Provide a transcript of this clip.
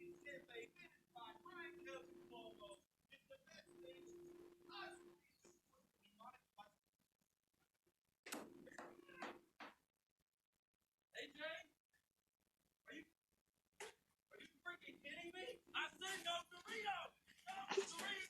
AJ, are you freaking kidding me? I said no Doritos! No Doritos!